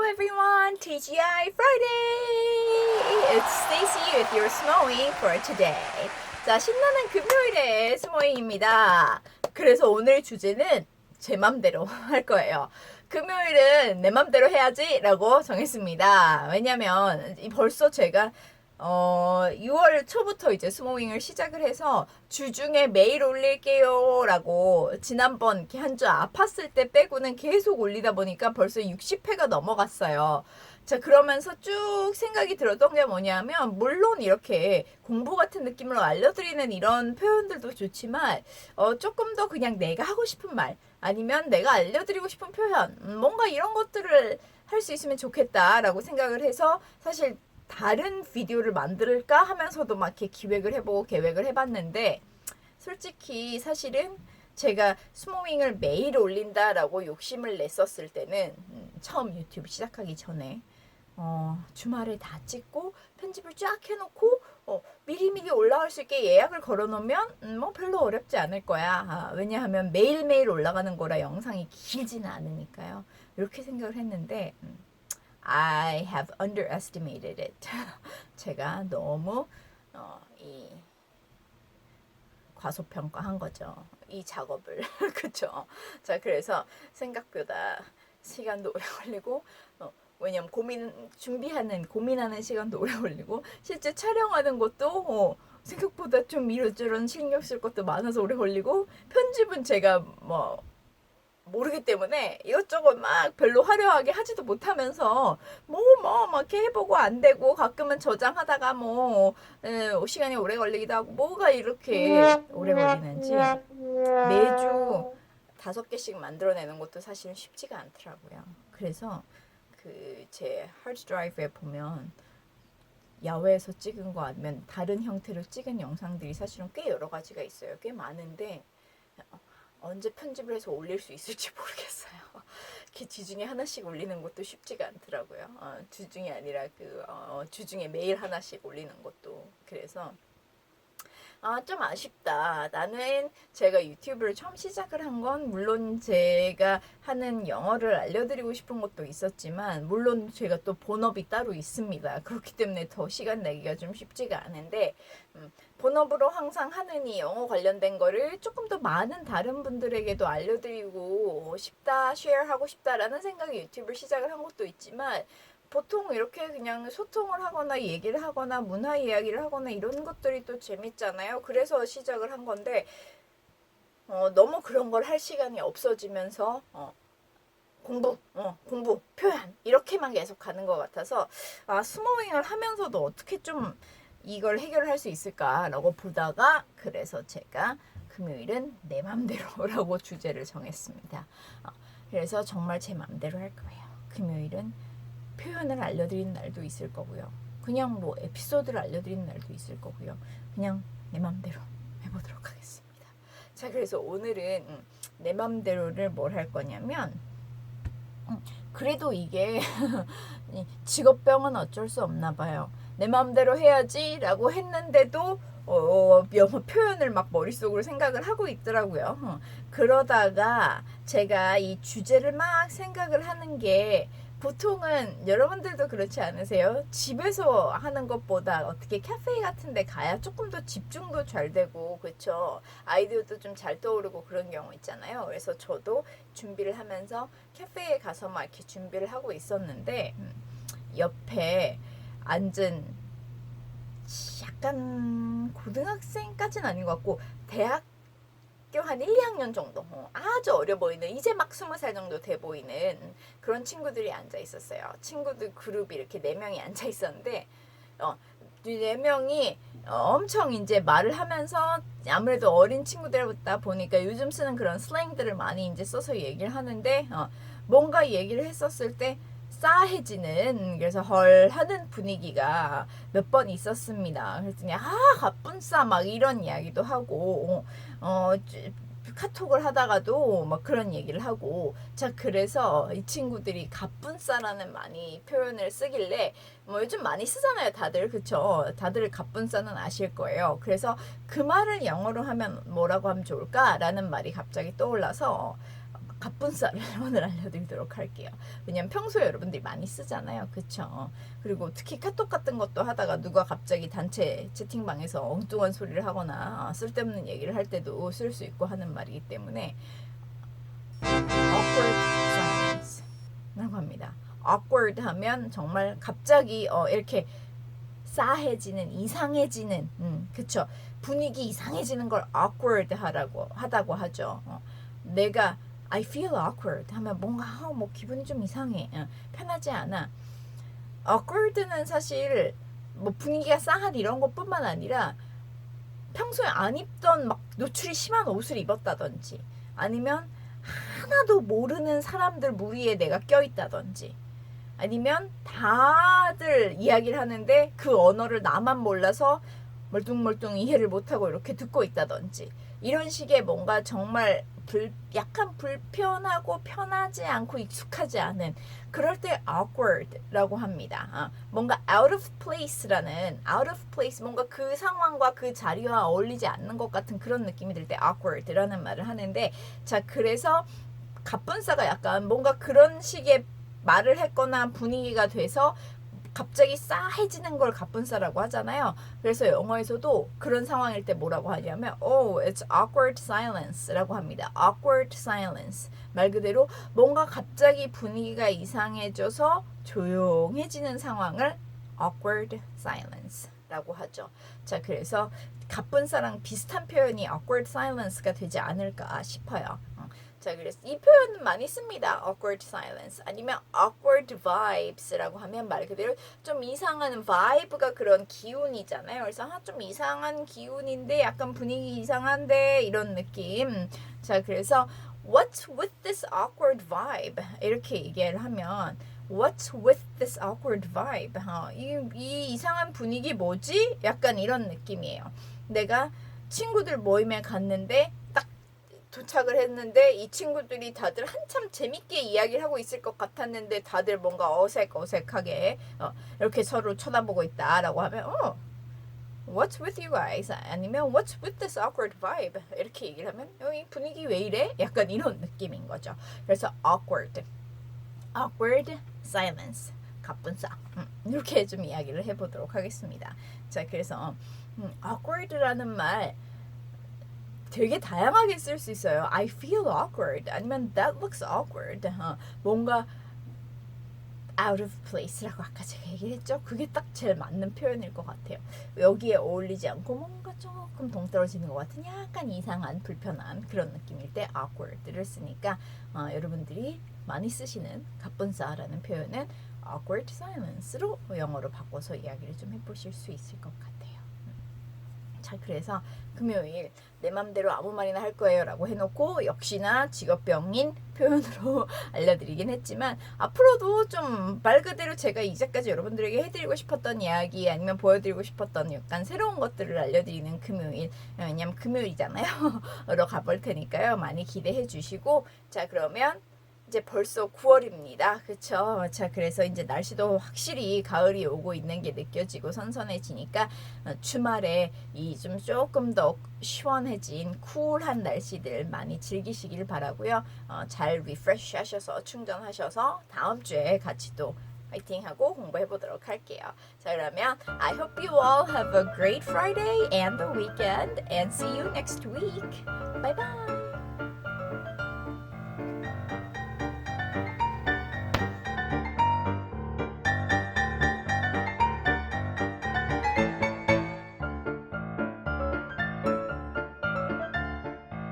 everyone, TGI Friday! It's Stacy with your Smowing for today. 자, 신나는 금요일의 스모잉입니다. 그래서 오늘 주제는 제 맘대로 할 거예요. 금요일은 내 맘대로 해야지 라고 정했습니다. 왜냐면 벌써 제가 6월 초부터 이제 스모잉을 시작을 해서 주중에 매일 올릴게요 라고 지난번 이렇게 한 주 아팠을 때 빼고는 계속 올리다 보니까 벌써 60회가 넘어갔어요. 자, 그러면서 쭉 생각이 들었던 게 뭐냐면, 물론 이렇게 공부 같은 느낌으로 알려드리는 이런 표현들도 좋지만 조금 더 그냥 내가 하고 싶은 말, 아니면 내가 알려드리고 싶은 표현, 뭔가 이런 것들을 할 수 있으면 좋겠다라고 생각을 해서 사실 다른 비디오를 만들까 하면서도 막 이렇게 기획을 해보고 계획을 해봤는데, 솔직히 사실은 제가 스모잉을 매일 올린다라고 욕심을 냈었을 때는 처음 유튜브 시작하기 전에 주말에 다 찍고 편집을 쫙 해놓고 미리미리 올라갈 수 있게 예약을 걸어놓으면 뭐 별로 어렵지 않을 거야. 왜냐하면 매일매일 올라가는 거라 영상이 길지는 않으니까요. 이렇게 생각을 했는데 I have underestimated it. 제가 너무 이 과소평가한 거죠. 이 작업을. 그쵸? 자, 그래서 생각보다 시간도 오래 걸리고 왜냐면 고민하는 시간도 오래 걸리고 실제 촬영하는 것도 생각보다 좀 이런저런 신경 쓸 것도 많아서 오래 걸리고, 편집은 제가 뭐 모르기 때문에 이것저것 막 별로 화려하게 하지도 못하면서 막 이렇게 해보고 안 되고, 가끔은 저장하다가 시간이 오래 걸리기도 하고, 뭐가 이렇게 오래 걸리는지 매주 5개씩 만들어내는 것도 사실은 쉽지가 않더라고요. 그래서 제 하드 드라이브에 보면 야외에서 찍은 거 아니면 다른 형태로 찍은 영상들이 사실은 꽤 여러 가지가 있어요. 꽤 많은데 언제 편집을 해서 올릴 수 있을지 모르겠어요. 주중에 하나씩 올리는 것도 쉽지가 않더라고요. 주중이 아니라 주중에 매일 하나씩 올리는 것도. 그래서 좀 아쉽다. 나는 제가 유튜브를 처음 시작을 한 건 물론 제가 하는 영어를 알려드리고 싶은 것도 있었지만, 물론 제가 또 본업이 따로 있습니다. 그렇기 때문에 더 시간 내기가 좀 쉽지가 않은데, 본업으로 항상 하는 이 영어 관련된 거를 조금 더 많은 다른 분들에게도 알려드리고 싶다, 쉐어하고 싶다라는 생각에 유튜브를 시작을 한 것도 있지만, 보통 이렇게 그냥 소통을 하거나 얘기를 하거나 문화 이야기를 하거나 이런 것들이 또 재밌잖아요. 그래서 시작을 한 건데 너무 그런 걸 할 시간이 없어지면서 공부, 표현 이렇게만 계속 가는 것 같아서 스모잉을 하면서도 어떻게 좀 이걸 해결할 수 있을까라고 보다가, 그래서 제가 금요일은 내 맘대로라고 주제를 정했습니다. 그래서 정말 제 맘대로 할 거예요. 금요일은 표현을 알려드리는 날도 있을 거고요. 그냥 에피소드를 알려드리는 날도 있을 거고요. 그냥 내 맘대로 해보도록 하겠습니다. 자, 그래서 오늘은 내 맘대로를 뭘 할 거냐면, 그래도 이게 직업병은 어쩔 수 없나 봐요. 내 맘대로 해야지 라고 했는데도 영어 표현을 막 머릿속으로 생각을 하고 있더라고요. 그러다가 제가 이 주제를 막 생각을 하는 게, 보통은 여러분들도 그렇지 않으세요? 집에서 하는 것보다 어떻게 카페 같은 데 가야 조금 더 집중도 잘 되고, 그쵸? 아이디어도 좀 잘 떠오르고 그런 경우 있잖아요. 그래서 저도 준비를 하면서 카페에 가서 막 이렇게 준비를 하고 있었는데, 옆에 앉은 약간 고등학생까지는 아닌 것 같고 대학교 한 1, 2학년 정도, 아주 어려 보이는, 이제 막 20살 정도 돼 보이는 그런 친구들이 앉아 있었어요. 친구들 그룹이 이렇게 4명이 앉아 있었는데 4명이 엄청 이제 말을 하면서, 아무래도 어린 친구들다 보니까 요즘 쓰는 그런 슬랭들을 많이 이제 써서 얘기를 하는데, 뭔가 얘기를 했었을 때 싸해지는, 그래서 헐 하는 분위기가 몇 번 있었습니다. 그랬더니 가뿐 싸 막 이런 이야기도 하고 카톡을 하다가도 막 그런 얘기를 하고. 자, 그래서 이 친구들이 가뿐 싸라는 많이 표현을 쓰길래, 요즘 많이 쓰잖아요 다들. 그쵸? 다들 가뿐 싸는 아실 거예요. 그래서 그 말을 영어로 하면 뭐라고 하면 좋을까 라는 말이 갑자기 떠올라서 갑분싸를 오늘 알려드리도록 할게요. 왜냐면 평소에 여러분들이 많이 쓰잖아요. 그쵸? 그리고 특히 카톡 같은 것도 하다가 누가 갑자기 단체 채팅방에서 엉뚱한 소리를 하거나 쓸데없는 얘기를 할 때도 쓸 수 있고 하는 말이기 때문에 awkward silence 라고 합니다. awkward 하면 정말 갑자기 이렇게 싸해지는, 이상해지는, 그쵸? 분위기 이상해지는 걸 awkward 하다고 하죠. 내가 I feel awkward 하면 뭔가 뭐 기분이 좀 이상해, 편하지 않아. awkward는 사실 뭐 분위기가 싸한 이런 것뿐만 아니라 평소에 안 입던 막 노출이 심한 옷을 입었다든지 아니면 하나도 모르는 사람들 무리에 내가 껴있다든지 아니면 다들 이야기를 하는데 그 언어를 나만 몰라서 멀뚱멀뚱 이해를 못하고 이렇게 듣고 있다든지 이런 식의 뭔가 정말 약간 불편하고 편하지 않고 익숙하지 않은 그럴 때 awkward라고 합니다. 뭔가 out of place 뭔가 그 상황과 그 자리와 어울리지 않는 것 같은 그런 느낌이 들 때 awkward라는 말을 하는데 자 그래서 갑분싸가 약간 뭔가 그런 식의 말을 했거나 분위기가 돼서 갑자기 싸해지는 걸 갑분싸라고 하잖아요. 그래서 영어에서도 그런 상황일 때 뭐라고 하냐면 it's awkward silence라고 합니다. awkward silence. 말 그대로 뭔가 갑자기 분위기가 이상해져서 조용해지는 상황을 awkward silence라고 하죠. 자, 그래서 갑분싸랑 비슷한 표현이 awkward silence가 되지 않을까 싶어요. 자, 그래서 이 표현은 많이 씁니다. awkward silence 아니면 awkward vibes라고 하면 말 그대로 좀 이상한 vibe가 그런 기운이잖아요. 그래서 좀 이상한 기운인데 약간 분위기 이상한데 이런 느낌. 자, 그래서 what's with this awkward vibe? 이렇게 얘기를 하면 What's with this awkward vibe? 이 이상한 분위기 뭐지? 약간 이런 느낌이에요. 내가 친구들 모임에 갔는데 딱 도착을 했는데 이 친구들이 다들 한참 재밌게 이야기를 하고 있을 것 같았는데 다들 뭔가 어색하게 이렇게 서로 쳐다보고 있다라고 하면 What's with you guys? 아니면 What's with this awkward vibe? 이렇게 얘기를 하면 이 분위기 왜 이래? 약간 이런 느낌인 거죠. 그래서 awkward silence 갑분싸 이렇게 좀 이야기를 해보도록 하겠습니다. 자, 그래서 awkward라는 말 되게 다양하게 쓸 수 있어요. I feel awkward 아니면 that looks awkward. 뭔가 out of place라고 아까 제가 얘기했죠. 그게 딱 제일 맞는 표현일 것 같아요. 여기에 어울리지 않고 뭔가 조금 동떨어지는 것 같은 약간 이상한 불편한 그런 느낌일 때 awkward를 쓰니까 여러분들이 많이 쓰시는 갑분싸라는 표현은 awkward silence로 영어로 바꿔서 이야기를 좀 해보실 수 있을 것 같아요. 자, 그래서 금요일 내 맘대로 아무 말이나 할 거예요 라고 해놓고 역시나 직업병인 표현으로 알려드리긴 했지만 앞으로도 좀 말 그대로 제가 이제까지 여러분들에게 해드리고 싶었던 이야기 아니면 보여드리고 싶었던 약간 새로운 것들을 알려드리는 금요일, 왜냐면 금요일이잖아요. 로 가볼 테니까요. 많이 기대해 주시고, 자, 그러면 이제 벌써 9월입니다. 그쵸? 자, 그래서 이제 날씨도 확실히 가을이 오고 있는 게 느껴지고 선선해지니까 주말에 이 좀 조금 더 시원해진 쿨한 날씨들 많이 즐기시길 바라고요. 잘 리프레시 하셔서 충전하셔서 다음 주에 같이 또 파이팅하고 공부해 보도록 할게요. 자, 그러면 I hope you all have a great Friday and the weekend and see you next week. Bye bye.